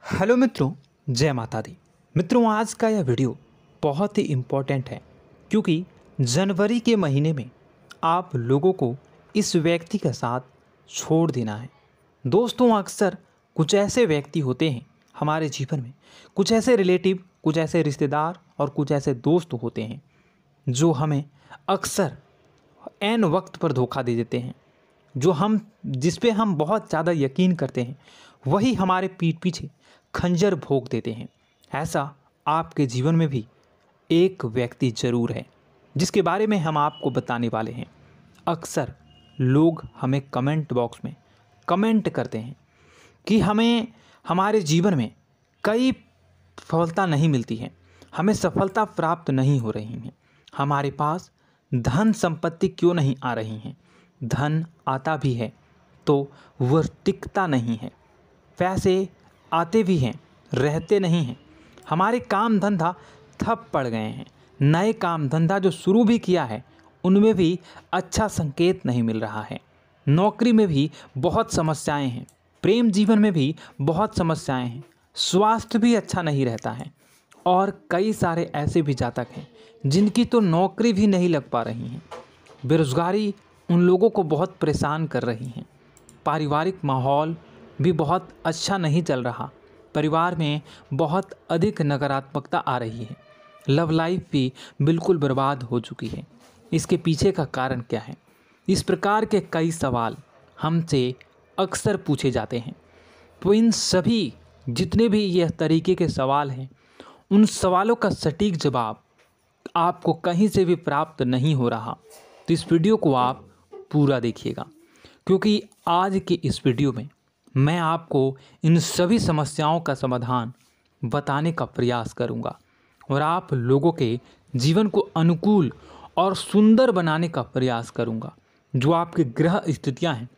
Hello मित्रों, जय माता दी। मित्रों, आज का यह वीडियो बहुत ही इम्पोर्टेंट है क्योंकि जनवरी के महीने में आप लोगों को इस व्यक्ति का साथ छोड़ देना है। दोस्तों, अक्सर कुछ ऐसे व्यक्ति होते हैं हमारे जीवन में, कुछ ऐसे रिलेटिव, कुछ ऐसे रिश्तेदार और कुछ ऐसे दोस्त होते हैं जो हमें अक्सर ऐन वक्त पर धोखा दे देते हैं। जिस पे हम बहुत ज़्यादा यकीन करते हैं वही हमारे पीठ पीछे खंजर भोंक देते हैं। ऐसा आपके जीवन में भी एक व्यक्ति ज़रूर है जिसके बारे में हम आपको बताने वाले हैं। अक्सर लोग हमें कमेंट बॉक्स में कमेंट करते हैं कि हमें हमारे जीवन में कई सफलता नहीं मिलती है, हमें सफलता प्राप्त नहीं हो रही है, हमारे पास धन संपत्ति क्यों नहीं आ रही हैं, धन आता भी है तो वह टिकता नहीं है, पैसे आते भी हैं रहते नहीं हैं, हमारे काम धंधा ठप पड़ गए हैं, नए काम धंधा जो शुरू भी किया है उनमें भी अच्छा संकेत नहीं मिल रहा है, नौकरी में भी बहुत समस्याएं हैं, प्रेम जीवन में भी बहुत समस्याएं हैं, स्वास्थ्य भी अच्छा नहीं रहता है और कई सारे ऐसे भी जातक हैं जिनकी तो नौकरी भी नहीं लग पा रही हैं। बेरोजगारी उन लोगों को बहुत परेशान कर रही हैं। पारिवारिक माहौल भी बहुत अच्छा नहीं चल रहा, परिवार में बहुत अधिक नकारात्मकता आ रही है, लव लाइफ भी बिल्कुल बर्बाद हो चुकी है। इसके पीछे का कारण क्या है? इस प्रकार के कई सवाल हमसे अक्सर पूछे जाते हैं। तो इन सभी जितने भी यह तरीके के सवाल हैं, उन सवालों का सटीक जवाब आपको कहीं से भी प्राप्त नहीं हो रहा। तो इस वीडियो को आप पूरा देखिएगा क्योंकि आज के इस वीडियो में मैं आपको इन सभी समस्याओं का समाधान बताने का प्रयास करूंगा और आप लोगों के जीवन को अनुकूल और सुंदर बनाने का प्रयास करूंगा। जो आपकी ग्रह स्थितियां हैं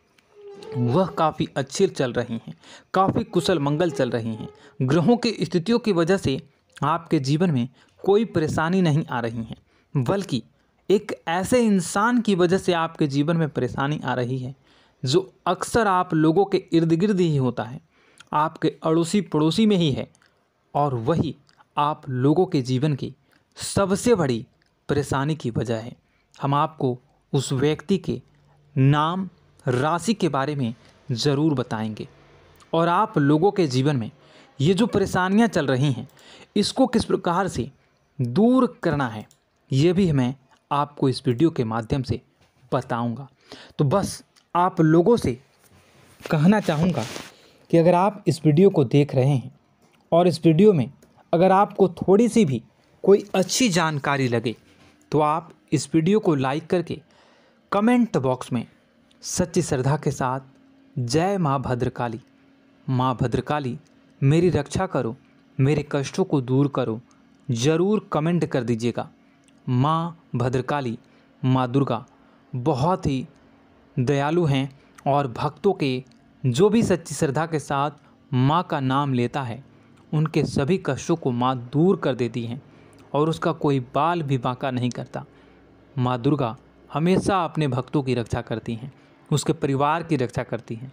वह काफ़ी अच्छी चल रही हैं, काफ़ी कुशल मंगल चल रही हैं। ग्रहों की स्थितियों की वजह से आपके जीवन में कोई परेशानी नहीं आ रही है, बल्कि एक ऐसे इंसान की वजह से आपके जीवन में परेशानी आ रही है जो अक्सर आप लोगों के इर्द गिर्द ही होता है, आपके अड़ोसी पड़ोसी में ही है और वही आप लोगों के जीवन की सबसे बड़ी परेशानी की वजह है। हम आपको उस व्यक्ति के नाम, राशि के बारे में ज़रूर बताएंगे और आप लोगों के जीवन में ये जो परेशानियां चल रही हैं इसको किस प्रकार से दूर करना है ये भी मैं आपको इस वीडियो के माध्यम से बताऊंगा। तो बस आप लोगों से कहना चाहूँगा कि अगर आप इस वीडियो को देख रहे हैं और इस वीडियो में अगर आपको थोड़ी सी भी कोई अच्छी जानकारी लगे तो आप इस वीडियो को लाइक करके कमेंट बॉक्स में सच्ची श्रद्धा के साथ जय माँ भद्रकाली, माँ भद्रकाली मेरी रक्षा करो, मेरे कष्टों को दूर करो ज़रूर कमेंट कर दीजिएगा। माँ भद्रकाली, माँ दुर्गा बहुत ही दयालु हैं और भक्तों के जो भी सच्ची श्रद्धा के साथ माँ का नाम लेता है उनके सभी कष्टों को माँ दूर कर देती हैं और उसका कोई बाल भी बांका नहीं करता। माँ दुर्गा हमेशा अपने भक्तों की रक्षा करती हैं, उसके परिवार की रक्षा करती हैं।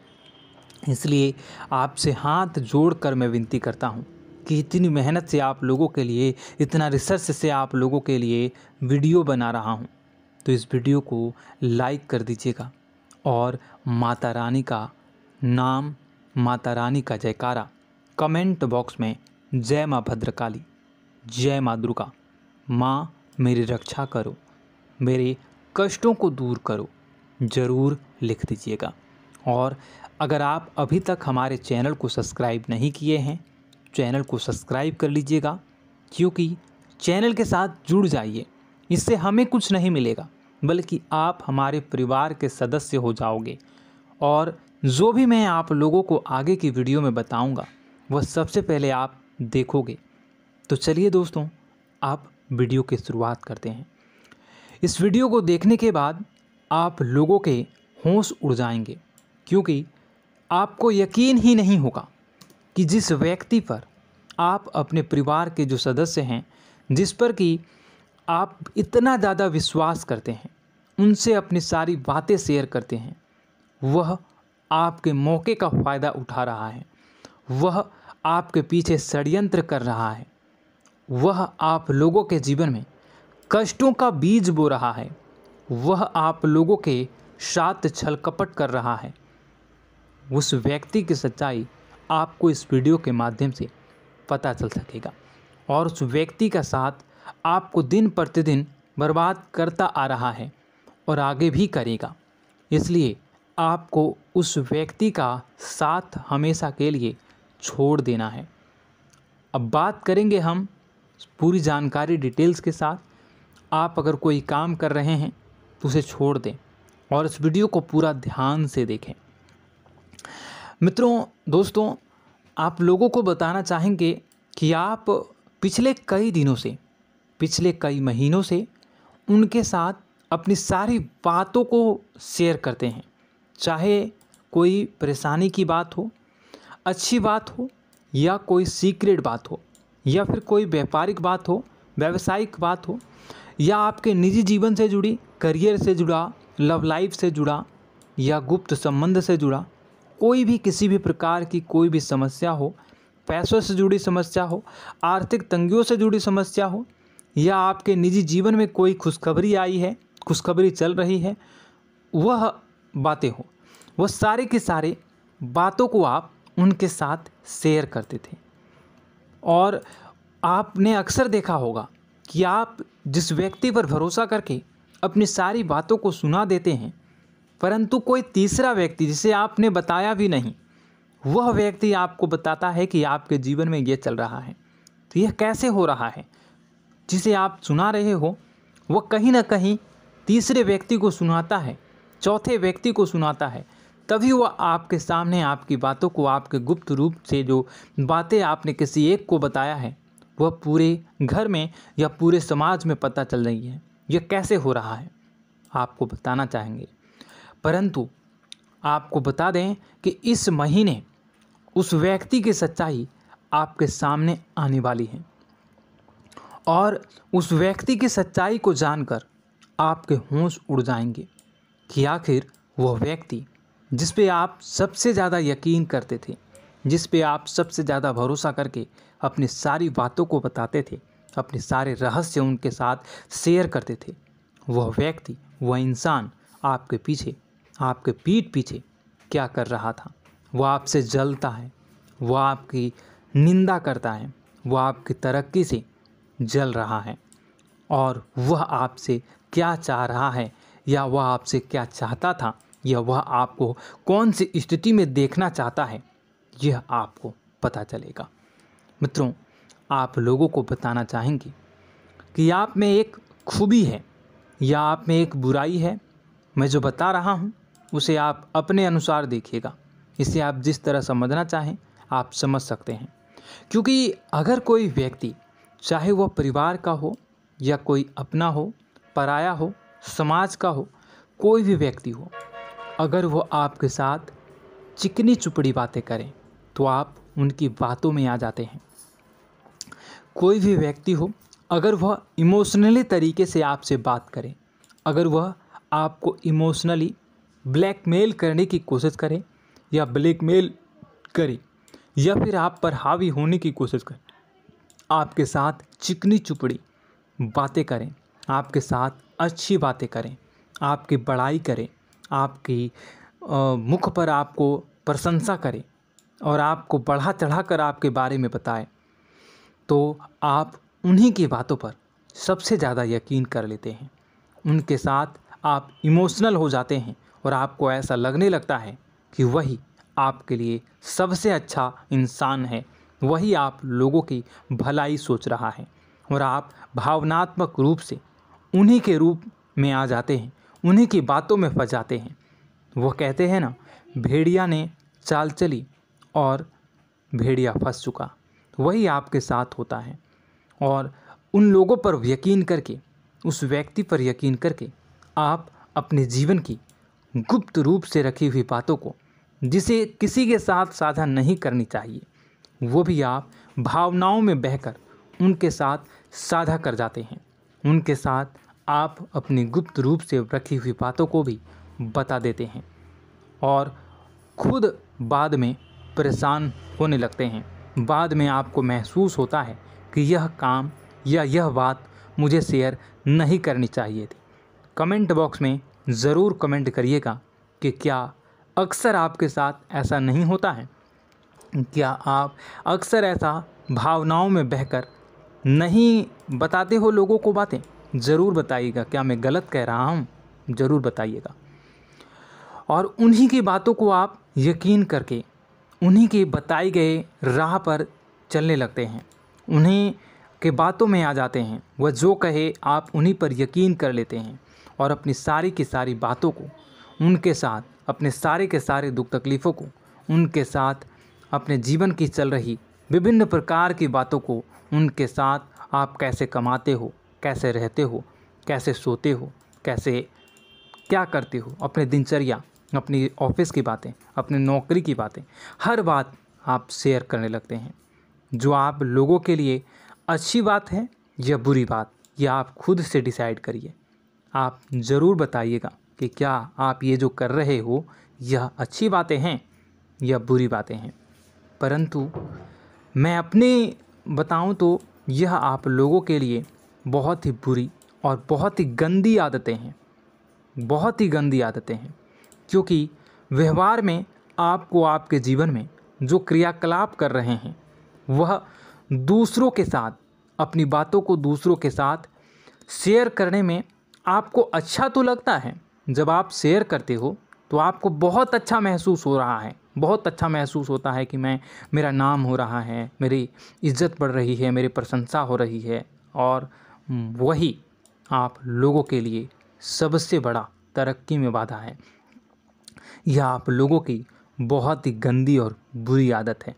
इसलिए आपसे हाथ जोड़कर मैं विनती करता हूँ कि इतनी मेहनत से आप लोगों के लिए, इतना रिसर्च से आप लोगों के लिए वीडियो बना रहा हूँ, तो इस वीडियो को लाइक कर दीजिएगा और माता रानी का नाम, माता रानी का जयकारा कमेंट बॉक्स में जय माँ भद्रकाली, जय माँ दुर्गा, माँ मेरी रक्षा करो, मेरे कष्टों को दूर करो ज़रूर लिख दीजिएगा। और अगर आप अभी तक हमारे चैनल को सब्सक्राइब नहीं किए हैं, चैनल को सब्सक्राइब कर लीजिएगा क्योंकि चैनल के साथ जुड़ जाइए। इससे हमें कुछ नहीं मिलेगा बल्कि आप हमारे परिवार के सदस्य हो जाओगे और जो भी मैं आप लोगों को आगे की वीडियो में बताऊंगा वह सबसे पहले आप देखोगे। तो चलिए दोस्तों, आप वीडियो की शुरुआत करते हैं। इस वीडियो को देखने के बाद आप लोगों के होश उड़ जाएंगे क्योंकि आपको यकीन ही नहीं होगा कि जिस व्यक्ति पर आप अपने परिवार के जो सदस्य हैं, जिस पर कि आप इतना ज़्यादा विश्वास करते हैं, उनसे अपनी सारी बातें शेयर करते हैं, वह आपके मौके का फ़ायदा उठा रहा है, वह आपके पीछे षड्यंत्र कर रहा है, वह आप लोगों के जीवन में कष्टों का बीज बो रहा है, वह आप लोगों के साथ छल कपट कर रहा है, उस व्यक्ति की सच्चाई आपको इस वीडियो के माध्यम से पता चल सकेगा। और उस व्यक्ति का साथ आपको दिन प्रतिदिन बर्बाद करता आ रहा है और आगे भी करेगा। इसलिए आपको उस व्यक्ति का साथ हमेशा के लिए छोड़ देना है। अब बात करेंगे हम पूरी जानकारी डिटेल्स के साथ। आप अगर कोई काम कर रहे हैं तो उसे छोड़ दें और इस वीडियो को पूरा ध्यान से देखें। मित्रों, दोस्तों, आप लोगों को बताना चाहेंगे कि आप पिछले कई दिनों से, पिछले कई महीनों से उनके साथ अपनी सारी बातों को शेयर करते हैं। चाहे कोई परेशानी की बात हो, अच्छी बात हो, या कोई सीक्रेट बात हो, या फिर कोई व्यापारिक बात हो, व्यावसायिक बात हो, या आपके निजी जीवन से जुड़ी, करियर से जुड़ा, लव लाइफ से जुड़ा, या गुप्त संबंध से जुड़ा कोई भी, किसी भी प्रकार की कोई भी समस्या हो, पैसों से जुड़ी समस्या हो, आर्थिक तंगियों से जुड़ी समस्या हो, या आपके निजी जीवन में कोई खुशखबरी आई है, खुशखबरी चल रही है, वह बातें हो, वह सारे के सारे बातों को आप उनके साथ शेयर करते थे। और आपने अक्सर देखा होगा कि आप जिस व्यक्ति पर भरोसा करके अपनी सारी बातों को सुना देते हैं, परंतु कोई तीसरा व्यक्ति जिसे आपने बताया भी नहीं, वह व्यक्ति आपको बताता है कि आपके जीवन में ये चल रहा है। तो यह कैसे हो रहा है? जिसे आप सुना रहे हो वह कहीं ना कहीं तीसरे व्यक्ति को सुनाता है, चौथे व्यक्ति को सुनाता है, तभी वह आपके सामने आपकी बातों को, आपके गुप्त रूप से जो बातें आपने किसी एक को बताया है, वह पूरे घर में या पूरे समाज में पता चल रही है। यह कैसे हो रहा है आपको बताना चाहेंगे। परंतु आपको बता दें कि इस महीने उस व्यक्ति की सच्चाई आपके सामने आने वाली है और उस व्यक्ति की सच्चाई को जानकर आपके होश उड़ जाएंगे कि आखिर वह व्यक्ति जिस पे आप सबसे ज़्यादा यकीन करते थे, जिस पे आप सबसे ज़्यादा भरोसा करके अपनी सारी बातों को बताते थे, अपने सारे रहस्य उनके साथ शेयर करते थे, वह व्यक्ति, वह इंसान आपके पीछे, आपके पीठ पीछे क्या कर रहा था। वह आपसे जलता है, वह आपकी निंदा करता है, वह आपकी तरक्की से जल रहा है और वह आपसे क्या चाह रहा है, या वह आपसे क्या चाहता था, या वह आपको कौन सी स्थिति में देखना चाहता है, यह आपको पता चलेगा। मित्रों, आप लोगों को बताना चाहेंगे कि आप में एक खूबी है या आप में एक बुराई है। मैं जो बता रहा हूँ उसे आप अपने अनुसार देखिएगा। इसे आप जिस तरह समझना चाहें आप समझ सकते हैं। क्योंकि अगर कोई व्यक्ति, चाहे वह परिवार का हो या कोई अपना हो, पराया हो, समाज का हो, कोई भी व्यक्ति हो, अगर वह आपके साथ चिकनी चुपड़ी बातें करें तो आप उनकी बातों में आ जाते हैं। कोई भी व्यक्ति हो, अगर वह इमोशनली तरीके से आपसे बात करे, अगर वह आपको इमोशनली ब्लैकमेल करने की कोशिश करे या ब्लैकमेल करे या फिर आप पर हावी होने की कोशिश करे, आपके साथ चिकनी चुपड़ी बातें करें, आपके साथ अच्छी बातें करें, आपकी बड़ाई करें, आपकी मुख पर आपको प्रशंसा करें और आपको बढ़ा चढ़ा कर आपके बारे में बताए, तो आप उन्हीं की बातों पर सबसे ज़्यादा यकीन कर लेते हैं। उनके साथ आप इमोशनल हो जाते हैं और आपको ऐसा लगने लगता है कि वही आपके लिए सबसे अच्छा इंसान है, वही आप लोगों की भलाई सोच रहा है और आप भावनात्मक रूप से उन्हीं के रूप में आ जाते हैं, उन्हीं की बातों में फंस जाते हैं। वो कहते हैं ना, भेड़िया ने चाल चली और भेड़िया फंस चुका। वही आपके साथ होता है और उन लोगों पर यकीन करके, उस व्यक्ति पर यकीन करके आप अपने जीवन की गुप्त रूप से रखी हुई बातों को, जिसे किसी के साथ साझा नहीं करनी चाहिए, वो भी आप भावनाओं में बहकर उनके साथ साझा कर जाते हैं। उनके साथ आप अपनी गुप्त रूप से रखी हुई बातों को भी बता देते हैं और खुद बाद में परेशान होने लगते हैं, बाद में आपको महसूस होता है कि यह काम या यह बात मुझे शेयर नहीं करनी चाहिए थी। कमेंट बॉक्स में ज़रूर कमेंट करिएगा कि क्या अक्सर आपके साथ ऐसा नहीं होता है? क्या आप अक्सर ऐसा भावनाओं में बहकर नहीं बताते हो लोगों को बातें? ज़रूर बताइएगा। क्या मैं गलत कह रहा हूँ? ज़रूर बताइएगा। और उन्हीं की बातों को आप यकीन करके उन्हीं के बताए गए राह पर चलने लगते हैं, उन्हीं के बातों में आ जाते हैं। वह जो कहे आप उन्हीं पर यकीन कर लेते हैं और अपनी सारी की सारी बातों को उनके साथ, अपने सारे के सारे दुख तकलीफ़ों को उनके साथ, अपने जीवन की चल रही विभिन्न प्रकार की बातों को उनके साथ आप कैसे कमाते हो, कैसे रहते हो, कैसे सोते हो, कैसे क्या करते हो, अपने दिनचर्या, अपनी ऑफिस की बातें, अपनी नौकरी की बातें, हर बात आप शेयर करने लगते हैं। जो आप लोगों के लिए अच्छी बात है या बुरी बात, यह आप खुद से डिसाइड करिए। आप ज़रूर बताइएगा कि क्या आप ये जो कर रहे हो यह अच्छी बातें हैं या बुरी बातें हैं। परंतु मैं अपने बताऊं तो यह आप लोगों के लिए बहुत ही बुरी और बहुत ही गंदी आदतें हैं, बहुत ही गंदी आदतें हैं। क्योंकि व्यवहार में आपको आपके जीवन में जो क्रियाकलाप कर रहे हैं वह दूसरों के साथ, अपनी बातों को दूसरों के साथ शेयर करने में आपको अच्छा तो लगता है। जब आप शेयर करते हो तो आपको बहुत अच्छा महसूस हो रहा है, बहुत अच्छा महसूस होता है कि मेरा नाम हो रहा है, मेरी इज्जत बढ़ रही है, मेरी प्रशंसा हो रही है। और वही आप लोगों के लिए सबसे बड़ा तरक्की में बाधा है। यह आप लोगों की बहुत ही गंदी और बुरी आदत है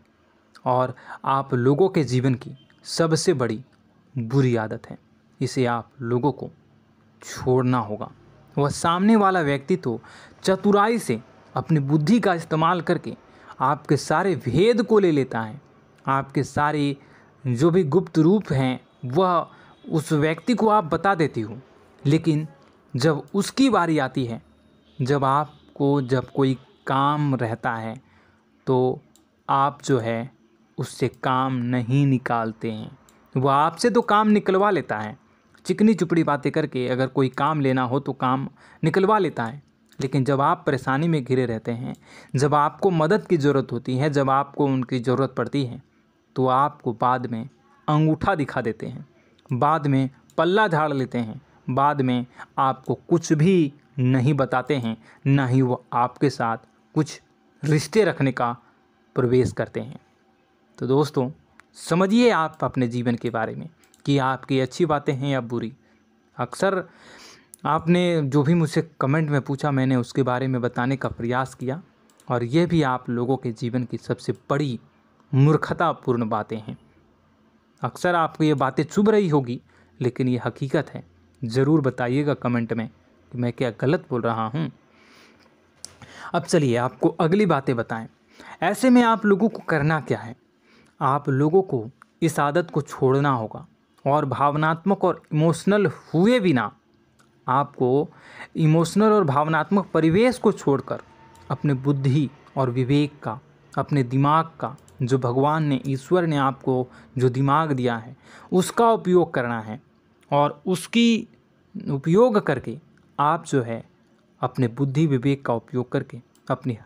और आप लोगों के जीवन की सबसे बड़ी बुरी आदत है। इसे आप लोगों को छोड़ना होगा। वह सामने वाला व्यक्ति तो चतुराई से अपनी बुद्धि का इस्तेमाल करके आपके सारे भेद को ले लेता है, आपके सारे जो भी गुप्त रूप हैं वह उस व्यक्ति को आप बता देती हो। लेकिन जब उसकी बारी आती है, जब कोई काम रहता है तो आप जो है उससे काम नहीं निकालते हैं। वह आपसे तो काम निकलवा लेता है, चिकनी चुपड़ी बातें करके अगर कोई काम लेना हो तो काम निकलवा लेता है। लेकिन जब आप परेशानी में घिरे रहते हैं, जब आपको मदद की ज़रूरत होती है, जब आपको उनकी ज़रूरत पड़ती है तो आपको बाद में अंगूठा दिखा देते हैं, बाद में पल्ला झाड़ लेते हैं, बाद में आपको कुछ भी नहीं बताते हैं, ना ही वो आपके साथ कुछ रिश्ते रखने का प्रवेश करते हैं। तो दोस्तों, समझिए आप अपने जीवन के बारे में कि आपकी अच्छी बातें हैं या बुरी। अक्सर आपने जो भी मुझसे कमेंट में पूछा, मैंने उसके बारे में बताने का प्रयास किया और ये भी आप लोगों के जीवन की सबसे बड़ी मूर्खतापूर्ण बातें हैं। अक्सर आपको ये बातें चुभ रही होगी, लेकिन ये हकीकत है। ज़रूर बताइएगा कमेंट में कि मैं क्या गलत बोल रहा हूँ। अब चलिए आपको अगली बातें बताएं। ऐसे में आप लोगों को करना क्या है? आप लोगों को इस आदत को छोड़ना होगा और भावनात्मक और इमोशनल हुए बिना आपको इमोशनल और भावनात्मक परिवेश को छोड़कर अपने बुद्धि और विवेक का, अपने दिमाग का, जो भगवान ने, ईश्वर ने आपको जो दिमाग दिया है उसका उपयोग करना है। और उसकी उपयोग करके आप जो है अपने बुद्धि विवेक का उपयोग करके अपने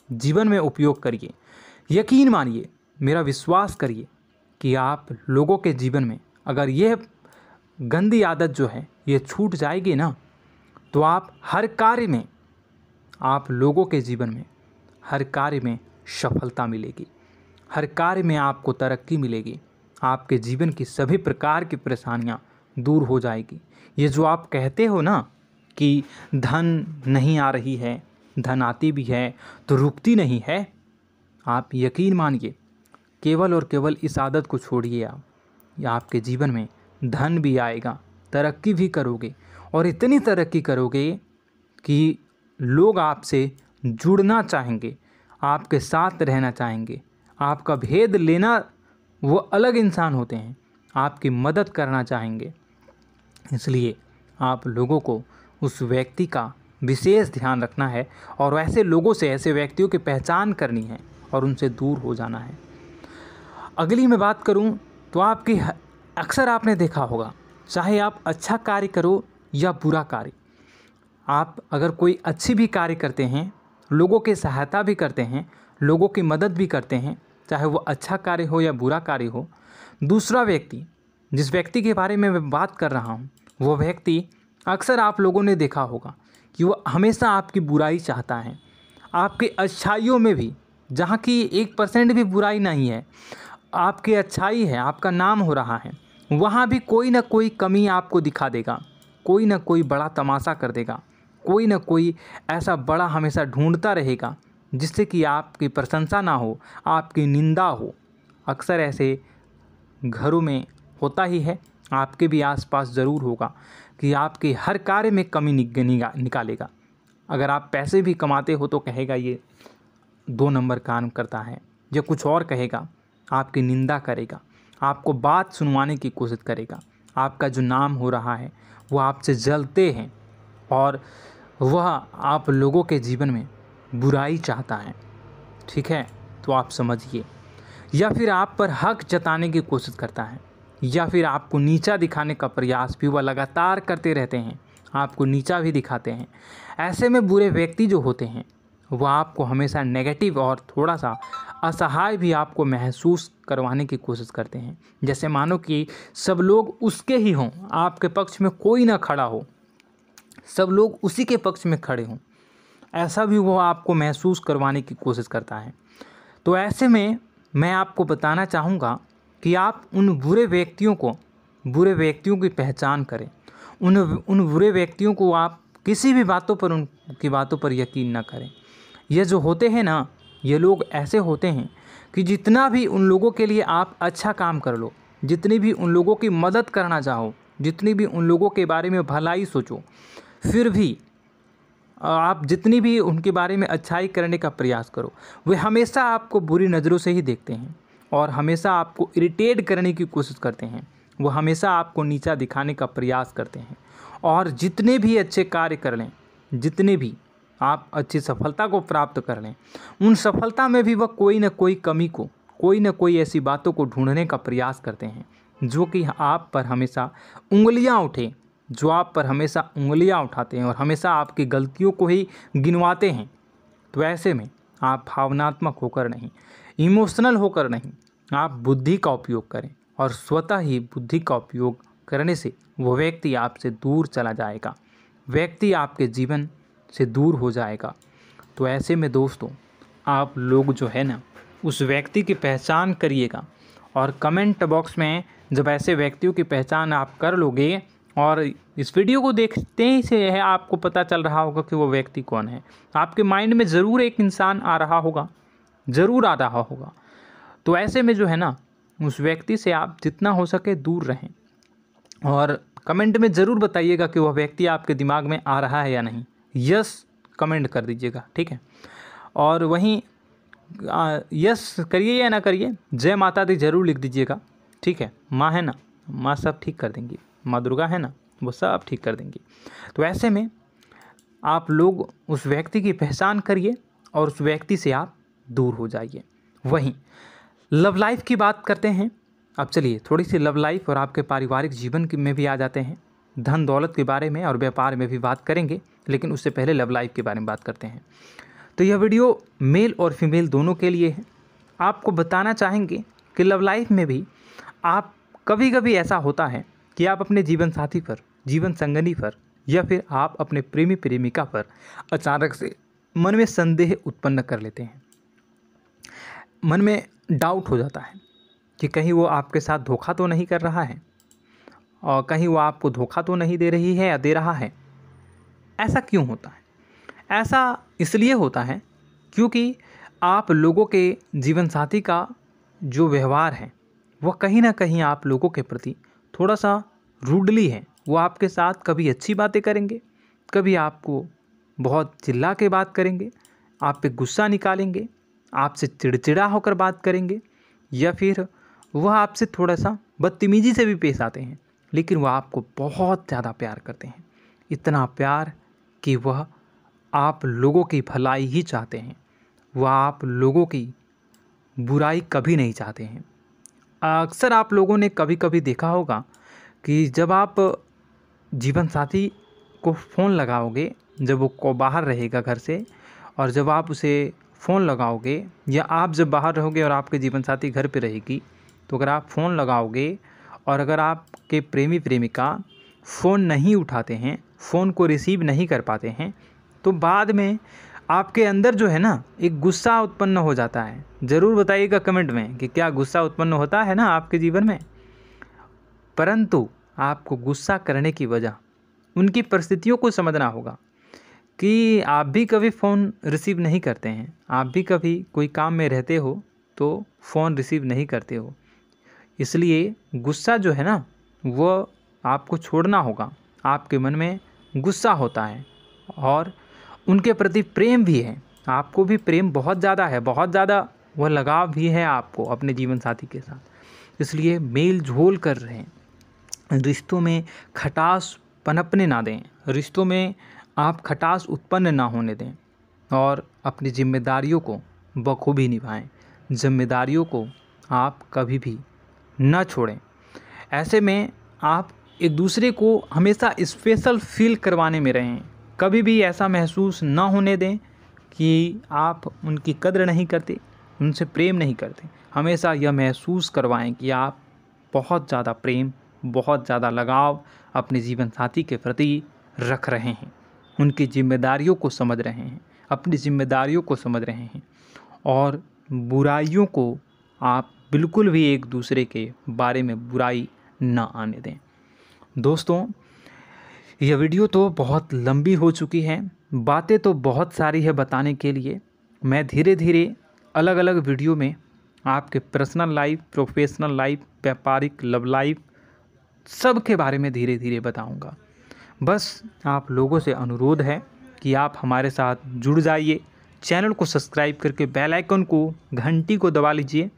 जीवन में उपयोग करिए। यकीन मानिए, मेरा विश्वास करिए कि आप लोगों के जीवन में अगर यह गंदी आदत जो है ये छूट जाएगी ना, तो आप हर कार्य में, आप लोगों के जीवन में हर कार्य में सफलता मिलेगी, हर कार्य में आपको तरक्की मिलेगी, आपके जीवन की सभी प्रकार की परेशानियां दूर हो जाएगी। ये जो आप कहते हो ना कि धन नहीं आ रही है, धन आती भी है तो रुकती नहीं है, आप यकीन मानिए, केवल और केवल इस आदत को छोड़िए आप, या आपके जीवन में धन भी आएगा, तरक्की भी करोगे और इतनी तरक्की करोगे कि लोग आपसे जुड़ना चाहेंगे, आपके साथ रहना चाहेंगे, आपका भेद लेना, वो अलग इंसान होते हैं, आपकी मदद करना चाहेंगे। इसलिए आप लोगों को उस व्यक्ति का विशेष ध्यान रखना है और ऐसे लोगों से, ऐसे व्यक्तियों की पहचान करनी है और उनसे दूर हो जाना है। अगली मैं बात करूं तो आपकी अक्सर आपने देखा होगा, चाहे आप अच्छा कार्य करो या बुरा कार्य, आप अगर कोई अच्छी भी कार्य करते हैं, लोगों की सहायता भी करते हैं, लोगों की मदद भी करते हैं, चाहे वो अच्छा कार्य हो या बुरा कार्य हो, दूसरा व्यक्ति, जिस व्यक्ति के बारे में मैं बात कर रहा हूँ, वो व्यक्ति अक्सर आप लोगों ने देखा होगा कि वो हमेशा आपकी बुराई चाहता है। आपकी अच्छाइयों में भी, जहाँ की 1% भी बुराई नहीं है, आपकी अच्छाई है, आपका नाम हो रहा है, वहाँ भी कोई ना कोई कमी आपको दिखा देगा, कोई ना कोई बड़ा तमाशा कर देगा, कोई ना कोई ऐसा बड़ा हमेशा ढूंढता रहेगा जिससे कि आपकी प्रशंसा ना हो, आपकी निंदा हो। अक्सर ऐसे घरों में होता ही है, आपके भी आसपास ज़रूर होगा कि आपके हर कार्य में कमी निकालेगा। अगर आप पैसे भी कमाते हो तो कहेगा ये 2 नंबर काम करता है, या कुछ और कहेगा, आपकी निंदा करेगा, आपको बात सुनवाने की कोशिश करेगा। आपका जो नाम हो रहा है वो आपसे जलते हैं और वह आप लोगों के जीवन में बुराई चाहता है, ठीक है, तो आप समझिए। या फिर आप पर हक जताने की कोशिश करता है, या फिर आपको नीचा दिखाने का प्रयास भी वह लगातार करते रहते हैं, आपको नीचा भी दिखाते हैं। ऐसे में बुरे व्यक्ति जो होते हैं वह आपको हमेशा नेगेटिव और थोड़ा सा असहाय भी आपको महसूस करवाने की कोशिश करते हैं। जैसे मानो कि सब लोग उसके ही हों, आपके पक्ष में कोई ना खड़ा हो, सब लोग उसी के पक्ष में खड़े हों, ऐसा भी वो आपको महसूस करवाने की कोशिश करता है। तो ऐसे में मैं आपको बताना चाहूँगा कि आप उन बुरे व्यक्तियों की पहचान करें। उन बुरे व्यक्तियों को आप किसी भी उनकी बातों पर यकीन ना करें। ये जो होते हैं ना, ये लोग ऐसे होते हैं कि जितना भी उन लोगों के लिए आप अच्छा काम कर लो, जितनी भी उन लोगों की मदद करना चाहो, जितनी भी उन लोगों के बारे में भलाई सोचो, फिर भी आप जितनी भी उनके बारे में अच्छाई करने का प्रयास करो, वे हमेशा आपको बुरी नज़रों से ही देखते हैं और हमेशा आपको इरिटेट करने की कोशिश करते हैं। वो हमेशा आपको नीचा दिखाने का प्रयास करते हैं और जितने भी अच्छे कार्य कर लें, जितने भी आप अच्छी सफलता को प्राप्त कर लें, उन सफलता में भी वह कोई ना कोई कमी को, कोई ना कोई ऐसी बातों को ढूंढने का प्रयास करते हैं जो कि आप पर हमेशा उंगलियां उठाते हैं और हमेशा आपकी गलतियों को ही गिनवाते हैं। तो ऐसे में आप भावनात्मक होकर नहीं, इमोशनल होकर नहीं, आप बुद्धि का उपयोग करें और स्वतः ही बुद्धि का उपयोग करने से वो व्यक्ति आपसे दूर चला जाएगा, व्यक्ति आपके जीवन से दूर हो जाएगा। तो ऐसे में दोस्तों, आप लोग जो है ना, उस व्यक्ति की पहचान करिएगा और कमेंट बॉक्स में जब ऐसे व्यक्तियों की पहचान आप कर लोगे और इस वीडियो को देखते ही से है आपको पता चल रहा होगा कि वो व्यक्ति कौन है, आपके माइंड में ज़रूर एक इंसान आ रहा होगा। तो ऐसे में जो है ना, उस व्यक्ति से आप जितना हो सके दूर रहें और कमेंट में ज़रूर बताइएगा कि वह व्यक्ति आपके दिमाग में आ रहा है या नहीं। यस कमेंट कर दीजिएगा, ठीक है। और वहीं यस करिए या ना करिए, जय माता दी ज़रूर लिख दीजिएगा, ठीक है। माँ है ना, माँ सब ठीक कर देंगी, माँ दुर्गा है ना, वो सब ठीक कर देंगी। तो ऐसे में आप लोग उस व्यक्ति की पहचान करिए और उस व्यक्ति से आप दूर हो जाइए। वहीं लव लाइफ की बात करते हैं। अब चलिए थोड़ी सी लव लाइफ और आपके पारिवारिक जीवन में भी आ जाते हैं, धन दौलत के बारे में और व्यापार में भी बात करेंगे, लेकिन उससे पहले लव लाइफ के बारे में बात करते हैं। तो यह वीडियो मेल और फीमेल दोनों के लिए है। आपको बताना चाहेंगे कि लव लाइफ में भी आप कभी कभी ऐसा होता है कि आप अपने जीवन साथी पर, जीवन संगनी पर या फिर आप अपने प्रेमी प्रेमिका पर अचानक से मन में संदेह उत्पन्न कर लेते हैं। मन में डाउट हो जाता है कि कहीं वो आपके साथ धोखा तो नहीं कर रहा है और कहीं वो आपको धोखा तो नहीं दे रही है या दे रहा है। ऐसा क्यों होता है? ऐसा इसलिए होता है क्योंकि आप लोगों के जीवन साथी का जो व्यवहार है वह कहीं ना कहीं आप लोगों के प्रति थोड़ा सा रूडली है। वो आपके साथ कभी अच्छी बातें करेंगे, कभी आपको बहुत चिल्ला के बात करेंगे, आप पे गुस्सा निकालेंगे, आपसे चिड़चिड़ा होकर बात करेंगे, या फिर वह आपसे थोड़ा सा बदतमीजी से भी पेश आते हैं, लेकिन वह आपको बहुत ज़्यादा प्यार करते हैं। इतना प्यार कि वह आप लोगों की भलाई ही चाहते हैं, वह आप लोगों की बुराई कभी नहीं चाहते हैं। अक्सर आप लोगों ने कभी कभी देखा होगा कि जब आप जीवन साथी को फ़ोन लगाओगे, जब वो को बाहर रहेगा घर से, और जब आप उसे फ़ोन लगाओगे या आप जब बाहर रहोगे और आपके जीवन साथी घर पे रहेगी, तो अगर आप फ़ोन लगाओगे और अगर आपके प्रेमी प्रेमिका फ़ोन नहीं उठाते हैं, फ़ोन को रिसीव नहीं कर पाते हैं, तो बाद में आपके अंदर जो है ना एक गुस्सा उत्पन्न हो जाता है। ज़रूर बताइएगा कमेंट में कि क्या गुस्सा उत्पन्न होता है ना आपके जीवन में। परंतु आपको गुस्सा करने की वजह उनकी परिस्थितियों को समझना होगा कि आप भी कभी फ़ोन रिसीव नहीं करते हैं, आप भी कभी कोई काम में रहते हो तो फ़ोन रिसीव नहीं करते हो। इसलिए गुस्सा जो है ना वो आपको छोड़ना होगा। आपके मन में गुस्सा होता है और उनके प्रति प्रेम भी है, आपको भी प्रेम बहुत ज़्यादा है, बहुत ज़्यादा वह लगाव भी है आपको अपने जीवन साथी के साथ। इसलिए मेल झोल कर रहें, रिश्तों में खटास पनपने ना दें, रिश्तों में आप खटास उत्पन्न ना होने दें और अपनी जिम्मेदारियों को बखूबी निभाएं। जिम्मेदारियों को आप कभी भी न छोड़ें। ऐसे में आप एक दूसरे को हमेशा स्पेशल फील करवाने में रहें। कभी भी ऐसा महसूस ना होने दें कि आप उनकी कद्र नहीं करते, उनसे प्रेम नहीं करते। हमेशा यह महसूस करवाएं कि आप बहुत ज़्यादा प्रेम, बहुत ज़्यादा लगाव अपने जीवन साथी के प्रति रख रहे हैं, उनकी जिम्मेदारियों को समझ रहे हैं, अपनी जिम्मेदारियों को समझ रहे हैं और बुराइयों को आप बिल्कुल भी एक दूसरे के बारे में बुराई ना आने दें। दोस्तों, यह वीडियो तो बहुत लंबी हो चुकी है, बातें तो बहुत सारी है बताने के लिए। मैं धीरे धीरे अलग अलग वीडियो में आपके पर्सनल लाइफ, प्रोफेशनल लाइफ, व्यापारिक लव लाइफ सब के बारे में धीरे धीरे बताऊंगा। बस आप लोगों से अनुरोध है कि आप हमारे साथ जुड़ जाइए, चैनल को सब्सक्राइब करके बेल आइकन को, घंटी को दबा लीजिए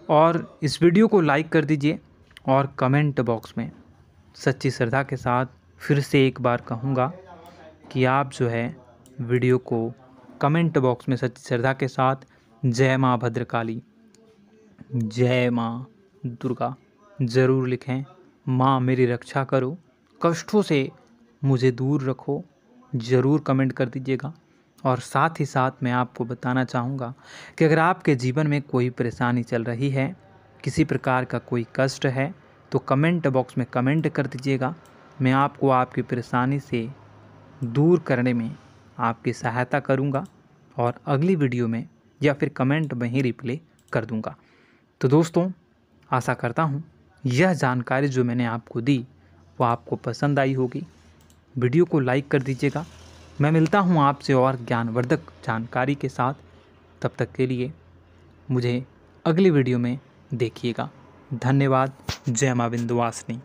और इस वीडियो को लाइक कर दीजिए। और कमेंट बॉक्स में सच्ची श्रद्धा के साथ फिर से एक बार कहूँगा कि आप जो है वीडियो को कमेंट बॉक्स में सच्ची श्रद्धा के साथ जय माँ भद्रकाली, जय माँ दुर्गा ज़रूर लिखें। माँ मेरी रक्षा करो, कष्टों से मुझे दूर रखो, ज़रूर कमेंट कर दीजिएगा। और साथ ही साथ मैं आपको बताना चाहूँगा कि अगर आपके जीवन में कोई परेशानी चल रही है, किसी प्रकार का कोई कष्ट है, तो कमेंट बॉक्स में कमेंट कर दीजिएगा। मैं आपको आपकी परेशानी से दूर करने में आपकी सहायता करूँगा और अगली वीडियो में या फिर कमेंट में ही रिप्लाई कर दूँगा। तो दोस्तों, आशा करता हूँ यह जानकारी जो मैंने आपको दी वो आपको पसंद आई होगी। वीडियो को लाइक कर दीजिएगा। मैं मिलता हूँ आपसे और ज्ञानवर्धक जानकारी के साथ। तब तक के लिए मुझे अगली वीडियो में देखिएगा। धन्यवाद। जय माँ विंध्यवासिनी।